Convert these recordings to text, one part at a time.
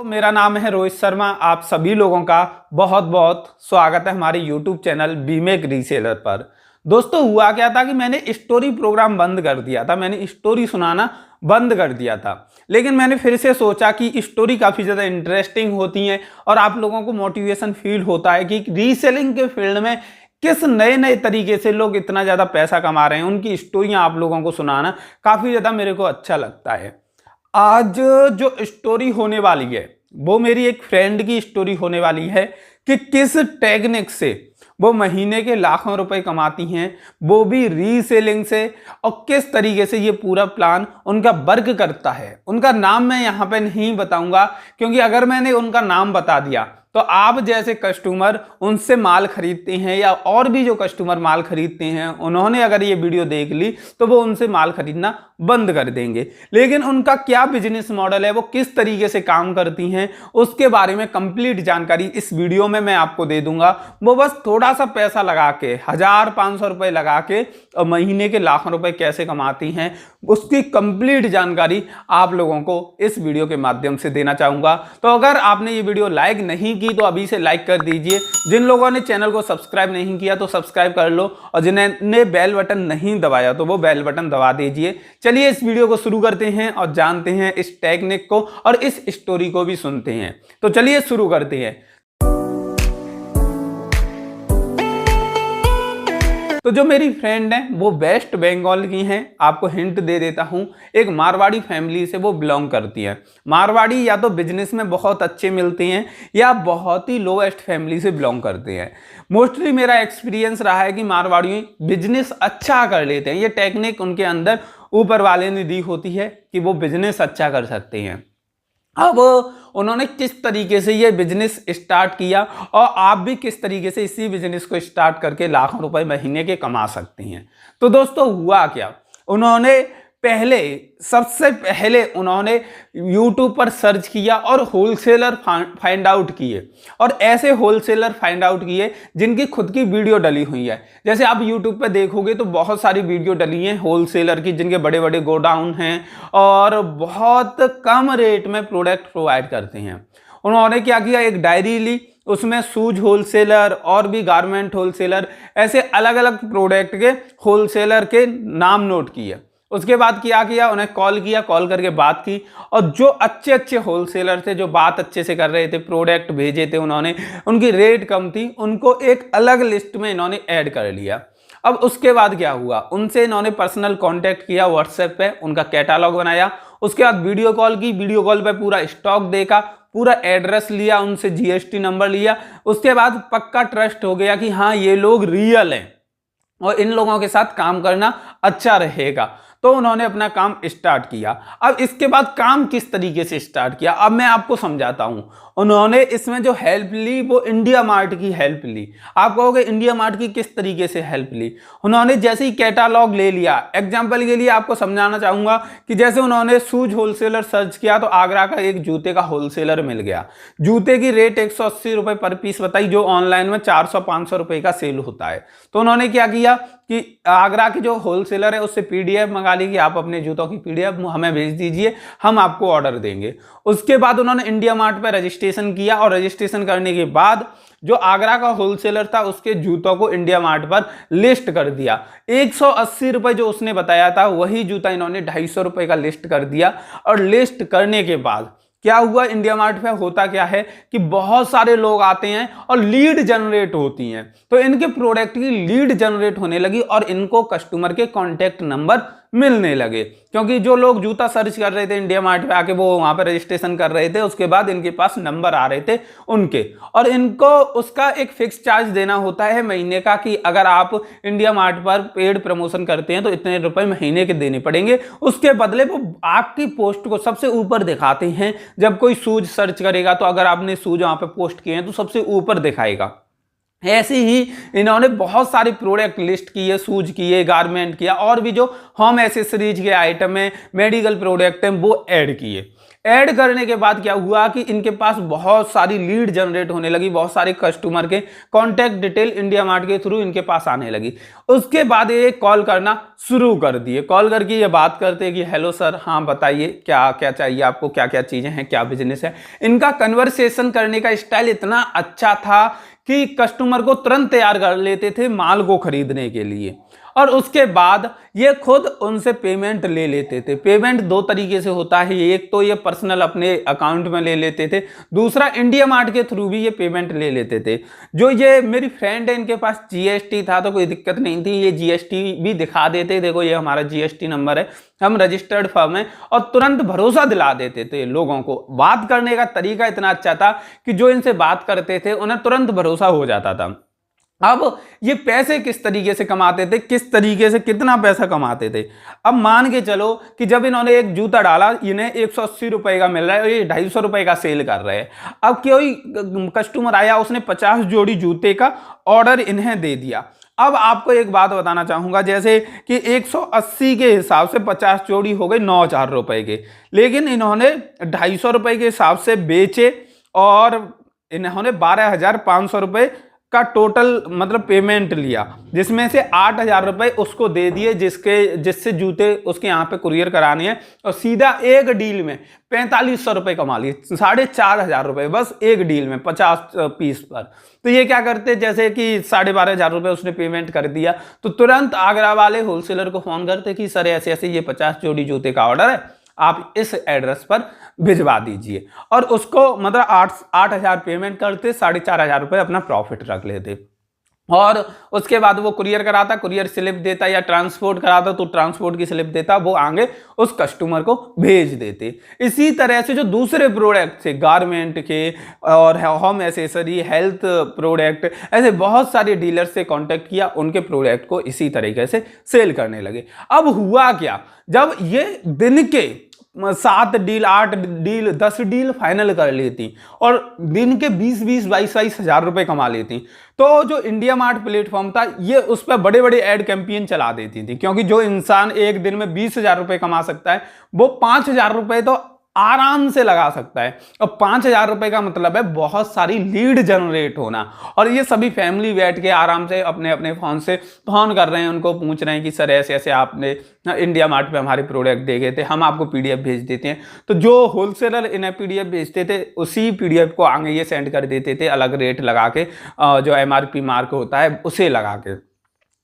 तो मेरा नाम है रोहित शर्मा। आप सभी लोगों का बहुत बहुत स्वागत है हमारे YouTube चैनल बीमेक रीसेलर पर। दोस्तों, हुआ क्या था कि मैंने स्टोरी प्रोग्राम बंद कर दिया था, मैंने स्टोरी सुनाना बंद कर दिया था। लेकिन मैंने फिर से सोचा कि स्टोरी काफ़ी ज़्यादा इंटरेस्टिंग होती हैं और आप लोगों को मोटिवेशन फील होता है कि रीसेलिंग के फील्ड में किस नए नए तरीके से लोग इतना ज़्यादा पैसा कमा रहे हैं, उनकी स्टोरियाँ आप लोगों को सुनाना काफ़ी ज़्यादा मेरे को अच्छा लगता है। आज जो स्टोरी होने वाली है वो मेरी एक फ्रेंड की स्टोरी होने वाली है कि किस टेक्निक से वो महीने के लाखों रुपए कमाती हैं, वो भी रीसेलिंग से, और किस तरीके से ये पूरा प्लान उनका वर्क करता है। उनका नाम मैं यहाँ पे नहीं बताऊंगा, क्योंकि अगर मैंने उनका नाम बता दिया तो आप जैसे कस्टमर उनसे माल खरीदते हैं या और भी जो कस्टमर माल खरीदते हैं, उन्होंने अगर ये वीडियो देख ली तो वो उनसे माल खरीदना बंद कर देंगे। लेकिन उनका क्या बिजनेस मॉडल है, वो किस तरीके से काम करती हैं, उसके बारे में कंप्लीट जानकारी इस वीडियो में मैं आपको दे दूंगा। वो बस थोड़ा सा पैसा लगा के 1000-500 रुपए लगा के और महीने के लाखों रुपए कैसे कमाती हैं, उसकी कंप्लीट जानकारी आप लोगों को इस वीडियो के माध्यम से देना चाहूंगा। तो अगर आपने ये वीडियो लाइक नहीं की तो अभी से लाइक कर दीजिए। जिन लोगों ने चैनल को सब्सक्राइब नहीं किया तो सब्सक्राइब कर लो, और जिन्होंने बेल बटन नहीं दबाया तो वो बेल बटन दबा दीजिए। चलिए इस वीडियो को शुरू करते हैं और जानते हैं इस टेक्निक को और इस स्टोरी को भी सुनते हैं। तो चलिए शुरू करते हैं। तो जो मेरी फ्रेंड है वो वेस्ट बंगाल की हैं। आपको हिंट दे देता हूं, एक मारवाड़ी फैमिली से वो बिलोंग करती है। मारवाड़ी या तो बिजनेस में बहुत अच्छे मिलते हैं या बहुत ही लोएस्ट फैमिली से बिलोंग करते हैं। मोस्टली मेरा एक्सपीरियंस रहा है कि मारवाड़ी बिजनेस अच्छा कर लेते हैं। ये टेक्निक उनके अंदर ऊपर वाले ने दी होती है कि वो बिजनेस अच्छा कर सकते हैं। अब उन्होंने किस तरीके से ये बिजनेस स्टार्ट किया और आप भी किस तरीके से इसी बिजनेस को स्टार्ट करके लाखों रुपए महीने के कमा सकते हैं। तो दोस्तों, हुआ क्या, उन्होंने सबसे पहले उन्होंने YouTube पर सर्च किया और होलसेलर फाइंड आउट किए, और ऐसे होलसेलर फाइंड आउट किए जिनकी खुद की वीडियो डली हुई है। जैसे आप YouTube पे देखोगे तो बहुत सारी वीडियो डली हैं होलसेलर की, जिनके बड़े बड़े गोडाउन हैं और बहुत कम रेट में प्रोडक्ट प्रोवाइड करते हैं। उन्होंने क्या किया, एक डायरी ली, उसमें शूज होलसेलर और भी गारमेंट होलसेलर, ऐसे अलग अलग प्रोडक्ट के होलसेलर के नाम नोट किए। उसके बाद क्या किया, उन्हें कॉल किया, कॉल करके बात की, और जो अच्छे अच्छे होलसेलर थे, जो बात अच्छे से कर रहे थे, प्रोडक्ट भेजे थे उन्होंने, उनकी रेट कम थी, उनको एक अलग लिस्ट में इन्होंने ऐड कर लिया। अब उसके बाद क्या हुआ, उनसे इन्होंने पर्सनल कांटेक्ट किया व्हाट्सएप पे, उनका कैटालॉग बनाया। उसके बाद वीडियो कॉल की, वीडियो कॉल पे पूरा स्टॉक देखा, पूरा एड्रेस लिया, उनसे GST नंबर लिया। उसके बाद पक्का ट्रस्ट हो गया कि हाँ, ये लोग रियल हैं और इन लोगों के साथ काम करना अच्छा रहेगा। तो उन्होंने अपना काम स्टार्ट किया। अब इसके बाद काम किस तरीके से स्टार्ट किया, अब मैं आपको समझाता हूं। उन्होंने इसमें जो हेल्प ली वो इंडिया मार्ट की हेल्प ली। आप कहोगे इंडिया मार्ट की किस तरीके से हेल्प ली। उन्होंने जैसे ही कैटालॉग ले लिया, एग्जाम्पल के लिए आपको समझाना चाहूंगा कि जैसे उन्होंने शूज होलसेलर सर्च किया तो आगरा का एक जूते का होलसेलर मिल गया। जूते की रेट 180 रुपए पर पीस बताई, जो ऑनलाइन में 400-500 रुपए का सेल होता है। तो उन्होंने क्या किया कि आगरा के जो होलसेलर है उससे PDF मंगा ली कि आप अपने जूतों की PDF हमें भेज दीजिए, हम आपको ऑर्डर देंगे। उसके बाद उन्होंने इंडिया मार्ट पर रजिस्ट्रेशन किया, और रजिस्ट्रेशन करने के बाद जो आगरा का होलसेलर था उसके जूतों को इंडिया मार्ट पर लिस्ट कर दिया। 180 रुपए जो उसने बताया था वही जूता इन्होंने 250 रुपए का लिस्ट कर दिया। और लिस्ट करने के बाद क्या हुआ, इंडिया मार्ट पे होता क्या है कि बहुत सारे लोग आते हैं और लीड जनरेट होती हैं। तो इनके प्रोडक्ट की लीड जनरेट होने लगी और इनको कस्टमर के कॉन्टैक्ट नंबर मिलने लगे, क्योंकि जो लोग जूता सर्च कर रहे थे इंडिया मार्ट पे आके, वो वहां पर रजिस्ट्रेशन कर रहे थे। उसके बाद इनके पास नंबर आ रहे थे उनके, और इनको उसका एक फिक्स चार्ज देना होता है महीने का, कि अगर आप इंडिया मार्ट पर पेड प्रमोशन करते हैं तो इतने रुपए महीने के देने पड़ेंगे। उसके बदले वो आपकी पोस्ट को सबसे ऊपर दिखाते हैं। जब कोई शूज सर्च करेगा तो अगर आपने शूज वहां पर पोस्ट किए हैं तो सबसे ऊपर दिखाएगा। ऐसे ही इन्होंने बहुत सारे प्रोडक्ट लिस्ट किए, शूज किए, गारमेंट किया, और भी जो होम एसेसरीज के आइटम है, मेडिकल प्रोडक्ट हैं, वो ऐड किए। ऐड करने के बाद क्या हुआ कि इनके पास बहुत सारी लीड जनरेट होने लगी, बहुत सारे कस्टमर के कॉन्टैक्ट डिटेल इंडिया मार्ट के थ्रू इनके पास आने लगी। उसके बाद ये कॉल करना शुरू कर दिए, कॉल करके ये बात करते कि हेलो सर, हाँ बताइए क्या क्या चाहिए आपको, क्या क्या चीजें हैं, क्या बिजनेस है। इनका कन्वर्सेशन करने का स्टाइल इतना अच्छा था कि कस्टमर को तुरंत तैयार कर लेते थे माल को खरीदने के लिए, और उसके बाद ये खुद उनसे पेमेंट ले लेते थे। पेमेंट दो तरीके से होता है, एक तो ये पर्सनल अपने अकाउंट में ले लेते थे, दूसरा इंडिया मार्ट के थ्रू भी ये पेमेंट ले लेते थे। जो ये मेरी फ्रेंड है, इनके पास जीएसटी था तो कोई दिक्कत नहीं थी, ये जीएसटी भी दिखा देते, देखो ये हमारा जीएसटी नंबर है, हम रजिस्टर्ड फर्म है, और तुरंत भरोसा दिला देते थे लोगों को। बात करने का तरीका इतना अच्छा था कि जो इनसे बात करते थे उन्हें तुरंत भरोसा हो जाता था। अब ये पैसे किस तरीके से कमाते थे, किस तरीके से कितना पैसा कमाते थे। अब मान के चलो कि जब इन्होंने एक जूता डाला, इन्हें 180 रुपए का मिल रहा है और ये 250 रुपए का सेल कर रहे हैं। अब कोई कस्टमर आया, उसने 50 जोड़ी जूते का ऑर्डर इन्हें दे दिया। अब आपको एक बात बताना चाहूंगा, जैसे कि 180 के हिसाब से 50 जोड़ी हो गए 9,000 रुपए के, लेकिन इन्होंने 250 रुपए के हिसाब से बेचे और इन्होंने 12,500 रुपए का टोटल मतलब पेमेंट लिया, जिसमें से 8,000 रुपए उसको दे दिए जिससे जूते उसके यहाँ पे कुरियर कराने हैं, और सीधा एक डील में 4500 रुपए कमा लिए, 4,500 रुपए बस एक डील में 50 पीस पर। तो ये क्या करते, जैसे कि 12,500 रुपए उसने पेमेंट कर दिया तो तुरंत आगरा वाले होलसेलर को फोन करते कि सर ऐसे ऐसे ये 50 जोड़ी जूते का ऑर्डर है, आप इस एड्रेस पर भिजवा दीजिए, और उसको मतलब 8,000 पेमेंट करते, 4,500 रुपए अपना प्रॉफिट रख लेते। और उसके बाद वो कुरियर कराता, कुरियर स्लिप देता, या ट्रांसपोर्ट कराता तो ट्रांसपोर्ट की स्लिप देता, वो आगे उस कस्टमर को भेज देते। इसी तरह से जो दूसरे प्रोडक्ट थे गारमेंट के और होम एसेसरी, हेल्थ प्रोडक्ट, ऐसे बहुत सारे डीलर से कांटेक्ट किया, उनके प्रोडक्ट को इसी तरीके से सेल करने लगे। अब हुआ क्या, जब ये दिन के 7 डील, 8 डील, 10 डील फाइनल कर लेती और दिन के 20-20, 22-22 हजार रुपए कमा लेती, तो जो इंडिया मार्ट प्लेटफॉर्म था ये उस पर बड़े बड़े एड कैंपेन चला देती थी, क्योंकि जो इंसान एक दिन में 20,000 रुपए कमा सकता है वो 5,000 रुपए तो आराम से लगा सकता है। और 5,000 रुपए का मतलब है बहुत सारी लीड जनरेट होना, और ये सभी फैमिली बैठ के आराम से अपने अपने फोन से फोन कर रहे हैं, उनको पूछ रहे हैं कि सर ऐसे ऐसे आपने इंडिया मार्ट पे हमारे प्रोडक्ट दे गए थे, हम आपको पीडीएफ भेज देते हैं। तो जो होलसेलर इन्हें पीडीएफ भेजते थे उसी पीडीएफ को आगे ये सेंड कर देते थे अलग रेट लगा के, जो एमआरपी मार्क होता है उसे लगा के।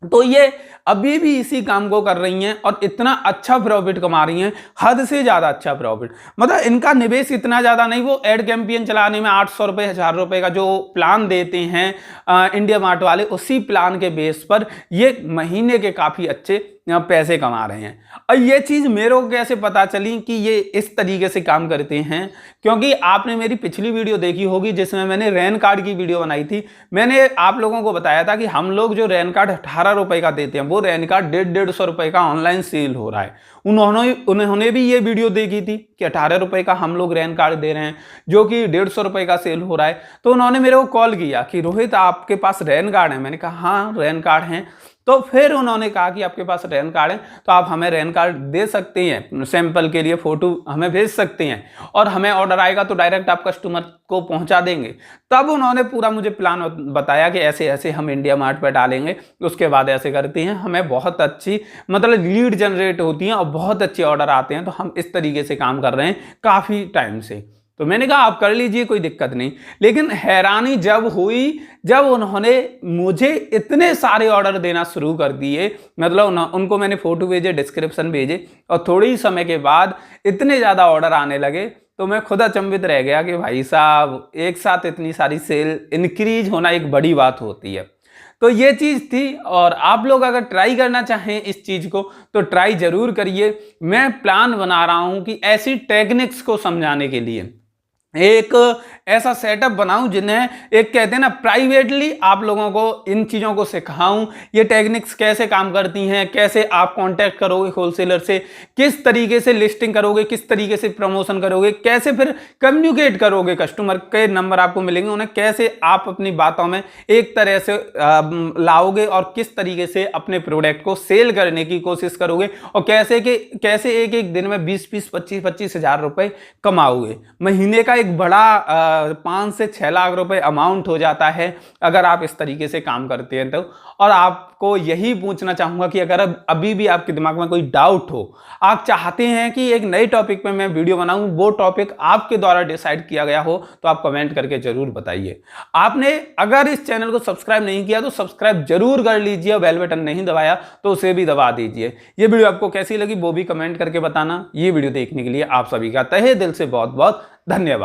तो ये अभी भी इसी काम को कर रही हैं और इतना अच्छा प्रॉफिट कमा रही हैं, हद से ज्यादा अच्छा प्रॉफिट। मतलब इनका निवेश इतना ज्यादा नहीं, वो एड कैंपेन चलाने में 800 रुपए, 1,000 रुपए का जो प्लान देते हैं इंडिया मार्ट वाले, उसी प्लान के बेस पर ये महीने के काफी अच्छे पैसे कमा रहे हैं। और ये चीज मेरे को कैसे पता चली कि ये इस तरीके से काम करते हैं, क्योंकि आपने मेरी पिछली वीडियो देखी होगी जिसमें मैंने रैन कार्ड की वीडियो बनाई थी। मैंने आप लोगों को बताया था कि हम लोग जो रैन कार्ड 18 रुपए का देते हैं, वो रैन कार्ड 150 रुपए का ऑनलाइन सेल हो रहा है। उन्होंने भी ये वीडियो देखी थी कि 18 रुपए का हम लोग रैन कार्ड दे रहे हैं, जो कि 150 रुपए का सेल हो रहा है। तो उन्होंने मेरे को कॉल किया कि रोहित आपके पास रैन कार्ड है? मैंने कहा हाँ रैन कार्ड है। तो फिर उन्होंने कहा कि आपके पास रैन कार्ड है तो आप हमें रैन कार्ड दे सकते हैं, सैंपल के लिए फोटो हमें भेज सकते हैं, और हमें ऑर्डर आएगा तो डायरेक्ट आप कस्टमर को पहुंचा देंगे। तब उन्होंने पूरा मुझे प्लान बताया कि ऐसे ऐसे हम इंडिया मार्ट पर डालेंगे, उसके बाद ऐसे करते हैं, हमें बहुत अच्छी मतलब लीड जनरेट होती हैं और बहुत अच्छे ऑर्डर आते हैं। तो हम इस तरीके से काम कर रहे हैं काफ़ी टाइम से। तो मैंने कहा आप कर लीजिए, कोई दिक्कत नहीं। लेकिन हैरानी जब हुई जब उन्होंने मुझे इतने सारे ऑर्डर देना शुरू कर दिए, मतलब उनको मैंने फोटो भेजे, डिस्क्रिप्शन भेजे, और थोड़ी ही समय के बाद इतने ज़्यादा ऑर्डर आने लगे तो मैं खुद अचंभित रह गया कि भाई साहब एक साथ इतनी सारी सेल इंक्रीज होना एक बड़ी बात होती है। तो ये चीज़ थी, और आप लोग अगर ट्राई करना चाहें इस चीज़ को तो ट्राई जरूर करिए। मैं प्लान बना रहा हूँ कि ऐसी टेक्निक्स को समझाने के लिए, एक ऐसा सेटअप बनाऊं जिन्हें एक कहते हैं ना प्राइवेटली आप लोगों को इन चीज़ों को सिखाऊं, ये टेक्निक्स कैसे काम करती हैं, कैसे आप कांटेक्ट करोगे होलसेलर से, किस तरीके से लिस्टिंग करोगे, किस तरीके से प्रमोशन करोगे, कैसे फिर कम्युनिकेट करोगे, कस्टमर के नंबर आपको मिलेंगे, उन्हें कैसे आप अपनी बातों में एक तरह से लाओगे और किस तरीके से अपने प्रोडक्ट को सेल करने की कोशिश करोगे और कैसे एक एक दिन में 20-20, 25-25 हज़ार रुपए कमाओगे। महीने का एक बड़ा 5 से 6 लाख रुपए अमाउंट हो जाता है अगर आप इस तरीके से काम करते हैं तो। और आपको यही पूछना चाहूंगा कि अगर अभी भी आपके दिमाग में कोई डाउट हो, आप चाहते हैं कि एक नए टॉपिक पे मैं वीडियो बनाऊं, वो टॉपिक आपके द्वारा डिसाइड किया गया हो, तो आप कमेंट करके जरूर बताइए। आपने अगर इस चैनल को सब्सक्राइब नहीं किया तो सब्सक्राइब जरूर कर लीजिए, बेल बटन नहीं दबाया तो उसे भी दबा दीजिए। ये वीडियो आपको कैसी लगी वो भी कमेंट करके बताना। ये वीडियो देखने के लिए आप सभी का तहे दिल से बहुत बहुत धन्यवाद।